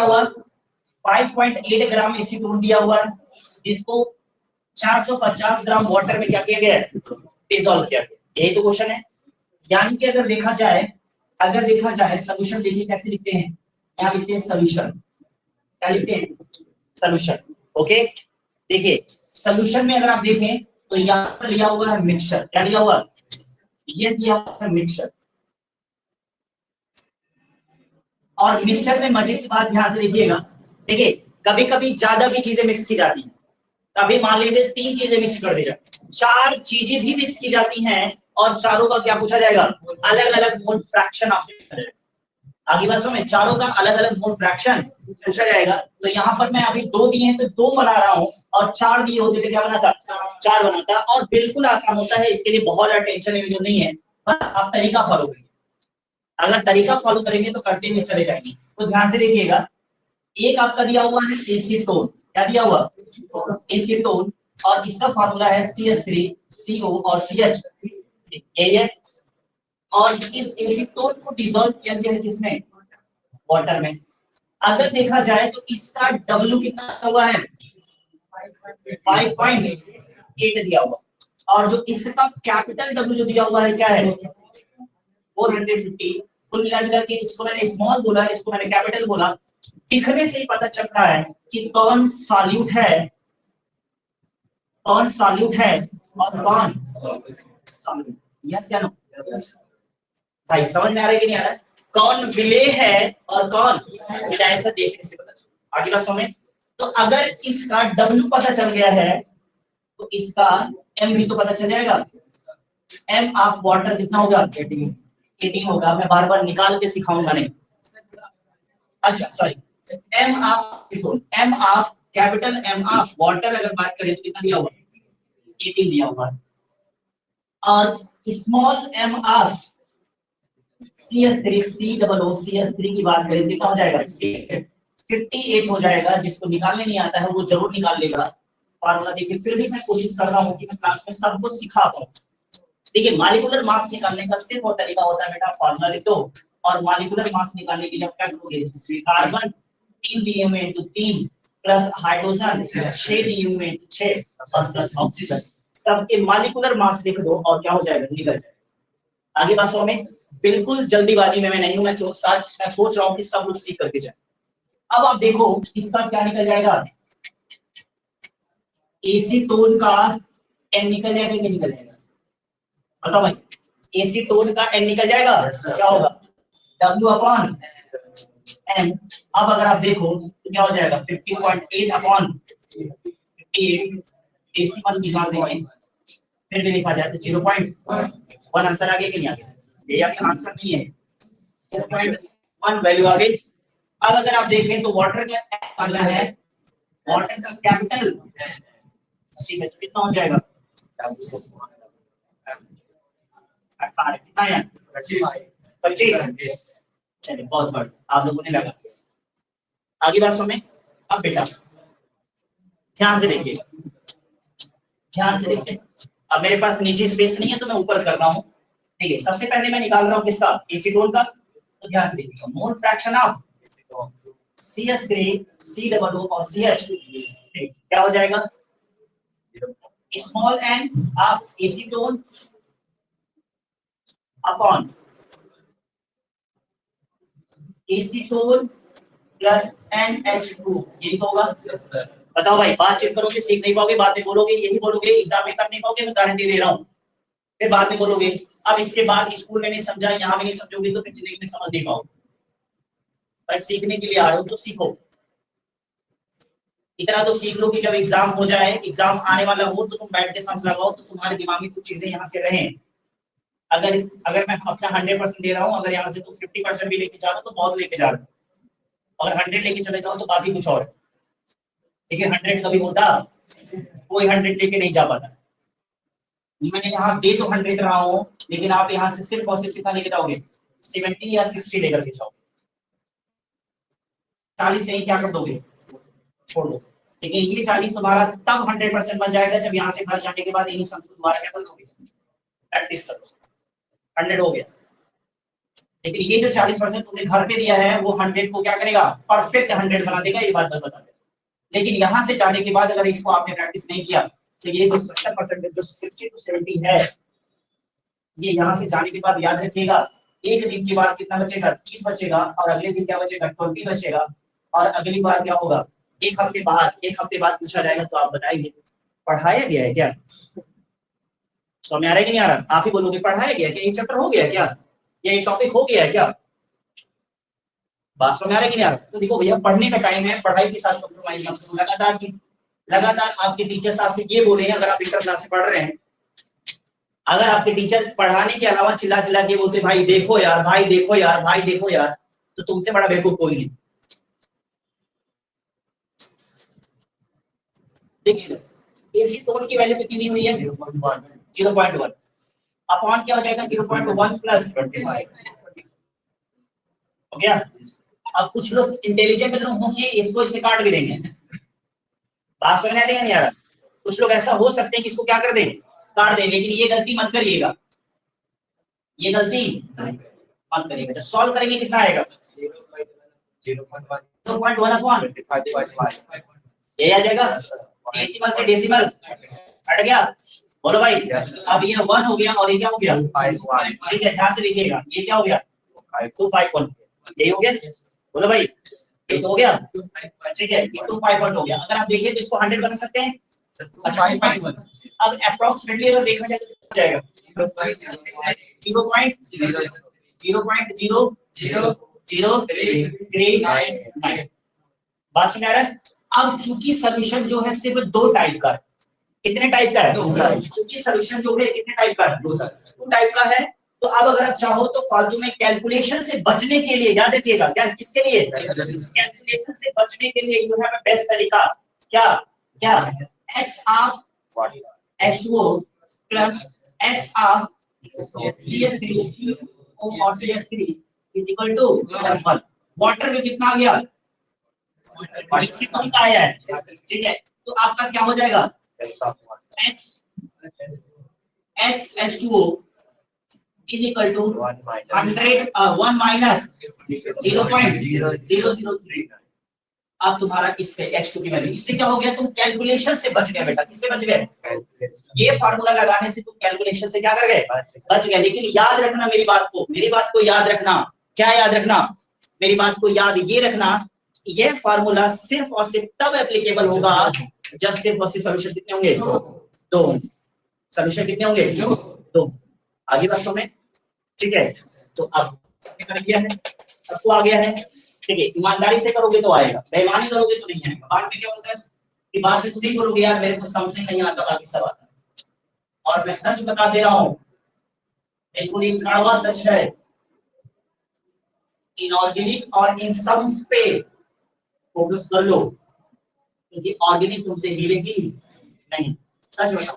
हुआ 5.8 ग्राम एसीटोन दिया हुआ है, जिसको 450 ग्राम वाटर में क्या किया गया है, डिसॉल्व किया गया। यही तो क्वेश्चन है। यानी कि अगर देखा जाए सॉल्यूशन देखिए कैसे लिखते हैं, यहाँ लिखते हैं सॉल्यूशन, क्या लिखते हैं, सॉल्यूशन। ओके, देखिए सॉल्यूशन में अगर आप देखें तो यहाँ पर लिया हुआ है मिक्सचर, क्या लिया हुआ, ये दिया हुआ है मिक्सचर। और मिक्सचर में मजे की बात ध्यान से देखिएगा, देखिए कभी कभी ज्यादा भी चीजें मिक्स की जाती हैं, कभी मान लीजिए 3 चीजें मिक्स कर दी जाए, 4 चीजें भी मिक्स की जाती हैं और चारों का क्या पूछा जाएगा, अलग अलग मोल फ्रैक्शन आपसे पूछा जाएगा। आगे बात में चारों का अलग अलग मोल फ्रैक्शन पूछा जाएगा। तो यहाँ पर मैं अभी 2 दिए हैं तो 2 बना रहा हूँ, और 4 दिए होते तो क्या बनाता, 4 बनाता। और बिल्कुल आसान होता है, इसके लिए बहुत ज्यादा टेंशन नहीं है, बस आप तरीका फॉलो करिए। अगर तरीका फॉलो करेंगे तो करते हुए चले जाएंगे। तो ध्यान से देखिएगा, एक आपका दिया हुआ है एसीटोन, क्या दिया हुआ, एसीटोन, और इसका फार्मूला है CH3CO और CH, यही है। और इस एसीटोन को डिसॉल्व किया गया है किसमें, वाटर में। अगर देखा जाए तो इसका W कितना हुआ है, 5.8 दिया हुआ, और जो इसका कैपिटल W जो दिया हुआ है क्या है, 450। कुल मिला के इसको मैंने स्मॉल बोला, इसको मैंने कैपिटल बोला। दिखने से ही पता चल रहा है कि कौन सॉल्यूट है और कौन सॉल्यूट, यस या नो भाई, समझ में आ रहा है कि नहीं आ रहा है, कौन विलेय है और कौन विलायक है, देखने से पता चला। आगे बात समझ। तो अगर इसका W पता चल गया है तो इसका M भी तो पता चल जाएगा। M ऑफ वाटर कितना होगा, 18 होगा। मैं बार बार निकाल के सिखाऊंगा नहीं, अच्छा sorry, M of capital M of water अगर बात करें तो कितना दिया हुआ, 18 दिया हुआ है। और स्मॉल m ऑफ CH3 की बात करें तो कितना हो जाएगा, 58 हो जाएगा। जिसको निकालने नहीं आता है वो जरूर निकाल लेगा फार्मूला। देखिए फिर भी मैं कोशिश कर रहा हूँ कि मैं क्लास में सबको सिखा पाऊँ। देखिए मॉलिक्यूलर मास निकालने का सिर्फ और तरीका होता है, बेटा फार्मूला लिख दो, और मॉलिक्यूलर मास निकालने के लिए क्या करोगे, कार्बन 3 दिए हुए हैं तो 3 प्लस हाइड्रोजन 6 दिए हुए हैं तो 6 और प्लस ऑक्सीजन, सबके मॉलिक्यूलर मास लिख दो और क्या हो जाएगा, निकल जाएगा। आगे बात में बिल्कुल जल्दीबाजी में मैं नहीं हूं, मैं सोच रहा हूं कि सब लोग सीख करके जाए। अब आप देखो इसका क्या निकल जाएगा, एसीटोन का N निकल जाएगा कि निकल जाएगा, बताओ भाई, एसीटोन का N निकल जाएगा, क्या होगा, W अपॉन N। अब अगर आप देखो तो क्या हो जाएगा, 50.8 अपॉन 58 डेसिमल निकाल देंगे, फिर भी देखा जाए तो 0.1 आंसर आ गया कि नहीं आ गया, ये आपका आंसर नहीं है, 0.1 वैल्यू आ गई। अब अगर आप देखें तो वाटर का निकालना है, वाटर का कैपिटल ठीक है, तो कितना हो जाएगा, कितना है 25। चलिए बहुत बढ़िया, आप लोगों ने लगा। आगे बात सुने। अब बेटा ध्यान से देखिए, ध्यान से देखिए। अब मेरे पास नीचे स्पेस नहीं है तो मैं ऊपर कर रहा हूँ। ठीक है, सबसे पहले मैं निकाल रहा हूँ किसका, एसीटोन का। तो ध्यान से देखिएगा, mole fraction of CH3 COO और CH क्या हो जाएगा, small n of acetone upon acetone plus NH2, यही तो होगा। बताओ भाई, बातचीत करोगे सीख नहीं पाओगे, बात में बोलोगे यही बोलोगे, एग्जाम में कर नहीं पाओगे, मैं गारंटी दे रहा हूँ, फिर बाद में बोलोगे। अब इसके बाद स्कूल में नहीं समझा, यहाँ भी नहीं समझोगे तो फिर जिंदगी में समझ नहीं पाओगे। भाई सीखने के लिए आ रहे हो तो सीखो, इतना तो सीख लो कि जब एग्जाम हो जाए, एग्जाम आने वाला हो तो तुम बैठ के समझ लगाओ, तो तुम्हारे दिमाग में कुछ चीजें यहाँ से रहें। अगर मैं अपना 100% दे रहा हूँ, अगर यहाँ से तो 50% भी लेके जा रहा हूँ तो बहुत लेके जा रहा हूँ, अगर 100 लेके चले जाओ तो बात ही कुछ और है। लेकिन 100 कभी होता, कोई 100 लेके नहीं जा पाता। मैं यहाँ दे तो 100 रहा हूँ, लेकिन आप यहाँ से सिर्फ और सिर्फ कितना लेके जाओगे, 70 या 60 लेकर के जाओगे, 40 से ही क्या कर दोगे, छोड़ दो। लेकिन ये 40 तुम्हारा तब 100% बन जाएगा जब यहाँ से घर जाने के बाद इन्हीं सब दोबारा क्या कर दोगे, प्रैक्टिस करो। 100 हो गया। लेकिन ये जो 40% तुमने घर पे दिया है वो 100 को क्या करेगा, परफेक्ट 100 बना देगा, ये बात बता दे। लेकिन यहाँ से जाने के बाद अगर इसको आपने प्रैक्टिस नहीं किया तो ये जो 70% जो 60 to 70 है, ये यहाँ से जाने के बाद याद रखिएगा, एक दिन के बाद कितना बचेगा, 30 बचेगा, और अगले दिन क्या बचेगा, 20 बचेगा, और अगली बार क्या होगा, एक हफ्ते बाद पूछा जाएगा तो आप बताएंगे पढ़ाया गया है क्या, तो हमें आ रहा है कि नहीं आ रहा, आप ही बोलोगे पढ़ाया गया क्या, ये चैप्टर हो गया क्या, या ये टॉपिक हो गया है क्या, बात समझ में आ रहा है कि नहीं आ रहा। तो देखो भैया, पढ़ने का टाइम है, पढ़ाई के साथ कॉम्प्रोमाइज मत करो। लगातार आपके टीचर्स आपसे ये बोले हैं, अगर आप इंटर क्लास से पढ़ रहे हैं, अगर आपके टीचर पढ़ाने के अलावा चिल्ला चिल्ला के बोलते भाई देखो यार, भाई देखो यार, भाई देखो यार, तो तुमसे बड़ा बेवकूफ कोई नहीं। देखिए इसी टोन की वैल्यू कितनी दी हुई है, 0.1 अपॉन क्या हो जाएगा, 0.1 प्लस 25 हो गया। अब कुछ लोग इंटेलिजेंट लोग होंगे, इसको इससे काट भी देंगे, बात समझ नहीं आ रहा। कुछ लोग ऐसा हो सकते हैं कि इसको क्या कर दें, काट दें, लेकिन ये गलती मत करिएगा, ये गलती मत करिएगा। जब सॉल्व करेंगे कितना आएगा, 0.1 अपॉन ये आ जाएगा, डेसिमल से डेसिमल हट गया, बोलो भाई। अब ये 1 हो गया और ये क्या हो गया, ठीक है, ध्यान से देखिएगा, ये क्या हो गया, 251, यही हो गया, बोलो भाई, ये तो हो गया, ठीक है, ये 251 हो गया। अगर आप देखिए तो इसको 100 बना सकते हैं, अच्छा 251। अब अप्रोक्सीमेटली अगर देखा जाए तो जाएगा 0.00003 बात समझ आ रहा है। अब चूंकि सॉल्यूशन जो है सिर्फ 2 टाइप का है, कितने टाइप का है, चूंकि सॉल्यूशन जो है कितने टाइप का है, 2 टाइप का है। तो अब अगर आप चाहो तो फालतू में कैलकुलेशन से बचने के लिए, याद रखिएगा, क्या किसके लिए, कैलकुलेशन से बचने के लिए यू हैव अ बेस्ट तरीका, क्या क्या, x of H2O plus x of CH3 और CH3 is equal to 1। Water में कितना आ गया, इससे कम का आया है, ठीक है, तो आपका क्या हो जाएगा, x H2O is equal to 1 minus 0.003। अब तुम्हारा किससे x2 की वैल्यू, इससे क्या हो गया, तुम कैलकुलेशन से बच गए बेटा, किससे बच गए, ये फार्मूला लगाने से तुम कैलकुलेशन से क्या कर गए, बच गए। लेकिन याद रखना मेरी बात को याद रखना, क्या याद रखना, मेरी बात को याद ये रखना, ये फार्मूला सिर्फ और सिर्फ तब एप्लीकेबल होगा जब सिर्फ और सिर्फ सॉल्यूशन कितने होंगे, 2 सॉल्यूशन कितने होंगे, 2। आगे बातों में, ठीक है, तो अब कर गया है, सबको आ गया है, ठीक है, ईमानदारी से करोगे तो आएगा, बेईमानी करोगे तो नहीं आएगा। बाद में क्या होता है कि बाद में तुम नहीं करोगे यार मेरे को समझ नहीं आता, बाकी सब आता है। और मैं सच बता दे रहा हूँ, बिल्कुल एक कड़वा सच है, इनऑर्गेनिक और इन सम्स पे फोकस कर लो, क्योंकि ऑर्गेनिक तुमसे हिलेगी नहीं, सच बताओ।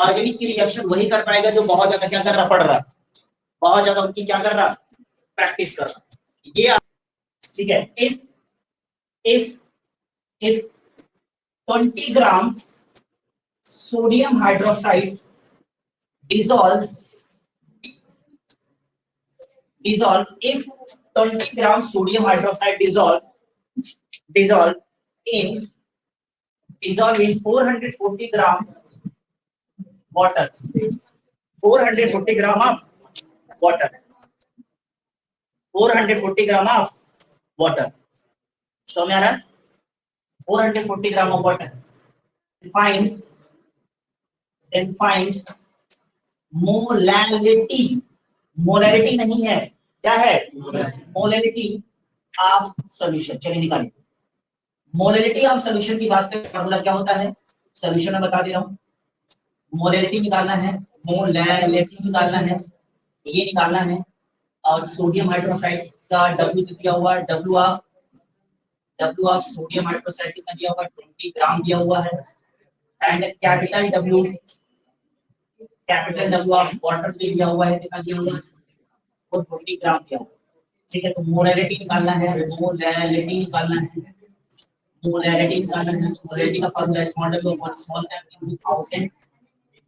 ऑर्गेनिक की रिएक्शन वही कर पाएगा जो बहुत ज्यादा क्या कर रहा, पढ़ रहा, बहुत ज्यादा उनकी क्या कर रहा, प्रैक्टिस कर रहा, ये ठीक है। if 20 gram sodium hydroxide dissolve if 20 gram sodium hydroxide dissolve in 440 gram water, 440 gram of water, 440 gram of water, तो मेरा 440 ग्राम of water, then find molality, molality नहीं है, क्या है, मोलैलिटी ऑफ सॉल्यूशन। चलिए निकालिए, मोलैलिटी ऑफ सॉल्यूशन की बात करें, फॉर्मूला क्या होता है, सॉल्यूशन में बता दे रहा हूं, मोलैलिटी निकालना है, मोलैलिटी निकालना है, ये निकालना है, और सोडियम हाइड्रोक्साइड का W दिया हुआ है, W ऑफ सोडियम हाइड्रोक्साइड कितना दिया हुआ है, 20 ग्राम दिया हुआ है, and capital W of water दिया हुआ है, कितना दिया हुआ है, वो 20 ग्राम दिया हुआ है, ठीक है। तो मोलैलिटी निकालना है, मोलैलिटी निकालना है, मोलैलिटी निकालना है। मोलैलिटी का formula small w upon small m into 1000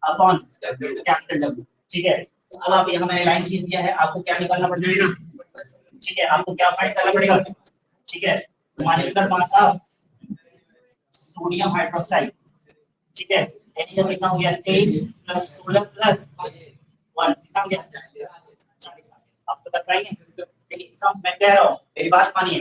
upon capital W, ठीक है। तो अब आप यहाँ मैंने लाइन खींच दिया है, आपको क्या निकालना पड़ जाएगा, ठीक है, आपको क्या फाइंड करना पड़ेगा, ठीक है, molecular mass of sodium hydroxide, ठीक है, यानी जब कितना हो गया 23 प्लस 16 प्लस 1 कितना हो गया 40। आप तो बताइए, देखिए सब मैं कह रहा हूँ, मेरी बात मानिए,